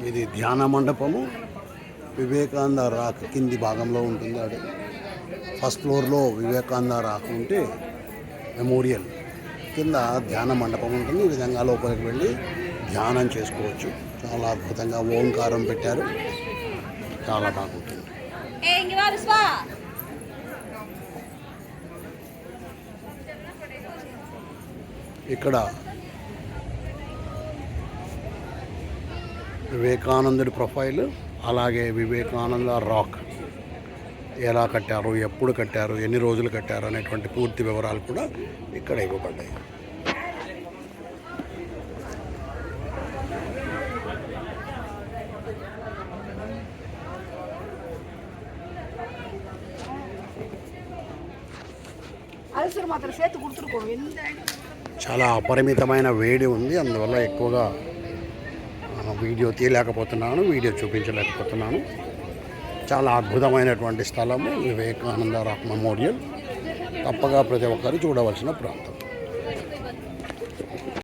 ఇది ధ్యాన మండపము. వివేకానంద రాక్ కింది భాగంలో ఉంటుంది. అది ఫస్ట్ ఫ్లోర్లో వివేకానంద రాక్ ఉంటే మెమోరియల్ కింద ధ్యాన మండపం ఉంటుంది. ఈ విధంగా లోపలికి వెళ్ళి ధ్యానం చేసుకోవచ్చు. చాలా అద్భుతంగా ఓంకారం పెట్టారు. చాలా బాగుంటుంది. ఇక్కడ వివేకానందుడి ప్రొఫైల్, అలాగే వివేకానంద రాక్ ఎలా కట్టారు, ఎప్పుడు కట్టారు, ఎన్ని రోజులు కట్టారు అనేటువంటి పూర్తి వివరాలు కూడా ఇక్కడ ఇవ్వబడ్డాయి. చాలా అపరిమితమైన వేడి ఉంది. అందువల్ల ఎక్కువగా వీడియో తీయలేకపోతున్నాను, వీడియో చూపించలేకపోతున్నాను. చాలా అద్భుతమైనటువంటి స్థలము వివేకానంద రాక్ మెమోరియల్. తప్పగా ప్రతి ఒక్కరు చూడవలసిన ప్రాంతం.